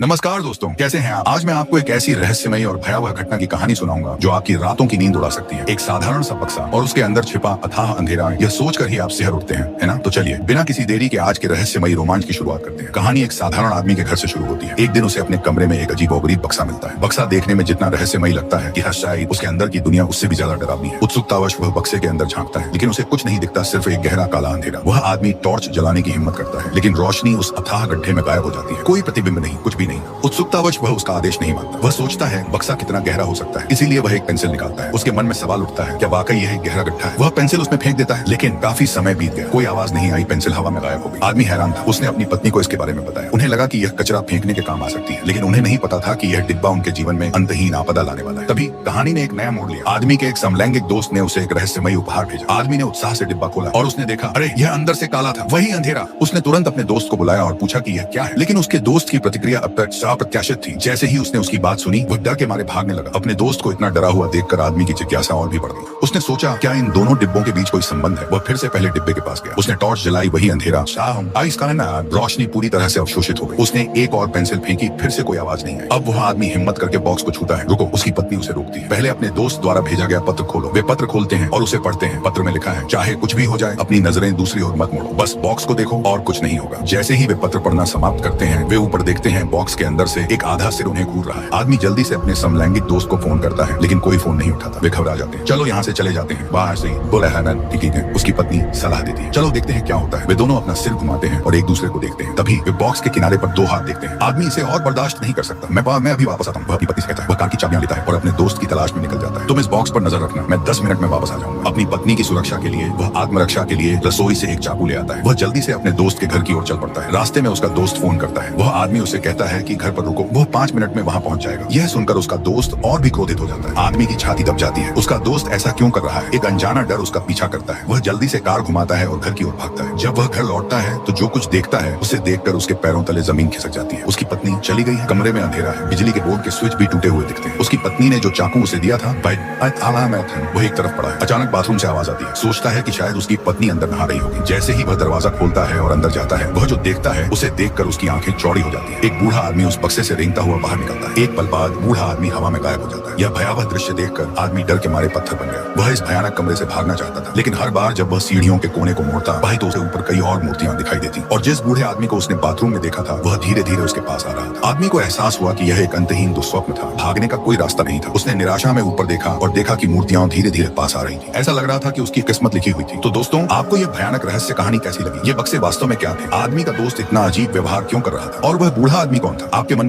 नमस्कार दोस्तों, कैसे हैं आप? आज मैं आपको एक ऐसी रहस्यमयी और भयावह घटना की कहानी सुनाऊंगा जो आपकी रातों की नींद उड़ा सकती है। एक साधारण सा बक्सा और उसके अंदर छिपा अथाह अंधेरा, यह सोचकर ही आप सिहर उठते हैं, है ना? तो चलिए बिना किसी देरी के आज के रहस्यमयी रोमांच की शुरुआत करते हैं। कहानी एक साधारण आदमी के घर से शुरू होती है। एक दिन उसे अपने कमरे में एक अजीबोगरीब बक्सा मिलता है। बक्सा देखने में जितना रहस्यमयी लगता है कि शायद उसके अंदर की दुनिया उससे भी ज्यादा डरावनी है। उत्सुकतावश वह बक्से के अंदर झांकता है, लेकिन उसे कुछ नहीं दिखता, सिर्फ एक गहरा काला अंधेरा। वह आदमी टॉर्च जलाने की हिम्मत करता है, लेकिन रोशनी उस अथाह गड्ढे में गायब हो जाती है। कोई प्रतिबिंब नहीं, कुछ भी नहीं। उत्सुकतावश वह उसका आदेश नहीं मानता। वह सोचता है बक्सा कितना गहरा हो सकता है, इसीलिए वह एक पेंसिल निकालता है। उसके मन में सवाल उठता है, क्या वाकई यह एक गहरा गड्ढा है? वह पेंसिल उसमें फेंक देता है, लेकिन काफी समय बीत गया, कोई आवाज नहीं आई, पेंसिल हवा में गायब हो गई। आदमी हैरान था। उसने अपनी पत्नी को इसके बारे में बताया। उन्हें लगा कि यह कचरा फेंकने के काम आ सकती है, लेकिन उन्हें नहीं पता था कि यह डिब्बा उनके जीवन में अंतहीन आपदा लाने वाला है। तभी कहानी ने एक नया मोड़ लिया। आदमी के एक समलैंगिक दोस्त ने उसे एक रहस्यमयी उपहार भेजा। आदमी ने उत्साह से डिब्बा खोला और उसने देखा, अरे यह अंदर से काला था, वही अंधेरा। उसने तुरंत अपने दोस्त को बुलाया और पूछा कि यह क्या है, लेकिन उसके दोस्त की प्रतिक्रिया अब तक अप्रत्याशित थी। जैसे ही उसने उसकी बात सुनी, वह डर के मारे भागने लगा। अपने दोस्त को इतना डरा हुआ देखकर आदमी की जिज्ञासा और भी बढ़ गई। उसने सोचा, क्या इन दोनों डिब्बों के बीच कोई संबंध है? वह फिर से पहले डिब्बे के पास गया। उसने टॉर्च जलाई, वही अंधेरा। रोशनी पूरी तरह से अवशोषित हो गई। उसने एक और पेंसिल फेंकी, फिर से कोई आवाज नहीं आई। अब वह आदमी हिम्मत करके बॉक्स को छूता है। रुको, उसकी पत्नी उसे रोकती है। पहले अपने दोस्त द्वारा भेजा गया पत्र खोलो। वे पत्र खोलते हैं और उसे पढ़ते हैं। पत्र में लिखा है, चाहे कुछ भी हो जाए, अपनी नजरें दूसरी ओर मत मोड़ो, बस बॉक्स को देखो और कुछ नहीं होगा। जैसे ही वे पत्र पढ़ना समाप्त करते हैं, वे ऊपर देखते हैं, बॉक्स के अंदर से एक आधा सिर उन्हें घूर रहा है। आदमी जल्दी से अपने समलैंगिक दोस्त को फोन करता है, लेकिन कोई फोन नहीं उठाता। वे घबरा जाते हैं। चलो यहाँ से चले जाते हैं, बाहर से बोला है ना, ठीक है। उसकी पत्नी सलाह देती है, चलो देखते हैं क्या होता है। वे दोनों अपना सिर घुमाते हैं और एक दूसरे को देखते हैं। तभी वे बॉक्स के किनारे पर दो हाथ देखते हैं। आदमी इसे और बर्दाश्त नहीं कर सकता। मैं अभी वापस आता हूँ, वह अपनी पत्नी से कहता है। वह कार की चाबियां लेता है और अपने दोस्त की तलाश में निकल जाता है। तुम इस बॉक्स पर नजर रखना, मैं 10 मिनट में वापस आ जाऊंगा। अपनी पत्नी की सुरक्षा के लिए वह आत्मरक्षा के लिए रसोई से एक चाकू ले आता है। वह जल्दी से अपने दोस्त के घर की ओर चल पड़ता है। रास्ते में उसका दोस्त फोन करता है। वह आदमी उसे कहता है कि घर पर रुको, वह 5 मिनट में वहां पहुंच जाएगा। यह सुनकर उसका दोस्त और भी क्रोधित हो जाता है। आदमी की छाती दब जाती है। उसका दोस्त ऐसा क्यों कर रहा है? एक अनजाना डर उसका पीछा करता है। वह जल्दी से कार घुमाता है और घर की ओर भागता है। जब वह घर लौटता है तो जो कुछ देखता है, उसे देखकर उसके पैरों तले जमीन खिसक जाती है। उसकी पत्नी चली गई है। कमरे में अंधेरा है। बिजली के बोर्ड के स्विच भी टूटे हुए दिखते हैं। उसकी पत्नी ने जो चाकू उसे दिया था, वह एक तरफ पड़ा है। अचानक बाथरूम से आवाज आती है। सोचता है कि शायद उसकी पत्नी अंदर नहा रही होगी। जैसे ही वह दरवाजा खोलता है और अंदर जाता है, वह जो देखता है उसे देखकर उसकी आंखें चौड़ी हो जाती है। एक बूढ़ा आदमी उस बक्से से रेंगता हुआ बाहर निकलता है। एक पल बाद बूढ़ा आदमी हवा में गायब हो जाता है। यह भयावह दृश्य देखकर आदमी डर के मारे पत्थर बन गया। वह इस भयानक कमरे से भागना चाहता था, लेकिन हर बार जब वह सीढ़ियों के कोने को मोड़ता, वही तो उसे ऊपर कई और मूर्तियां दिखाई देती। और जिस बूढ़े आदमी को उसने बाथरूम में देखा था, वह धीरे धीरे उसके पास आ रहा था। आदमी को एहसास हुआ कि यह एक अंतहीन दुस्वप्न था। भागने का कोई रास्ता नहीं था। उसने निराशा में ऊपर देखा और देखा कि मूर्तियां धीरे धीरे पास आ रही थी। ऐसा लग रहा था कि उसकी किस्मत लिखी हुई थी। तो दोस्तों, आपको यह भयानक रहस्य कहानी कैसी लगी? ये बक्से वास्तव में क्या थे? आदमी का दोस्त इतना अजीब व्यवहार क्यों कर रहा था? और वह बूढ़ा आदमी कौन था? आपके मन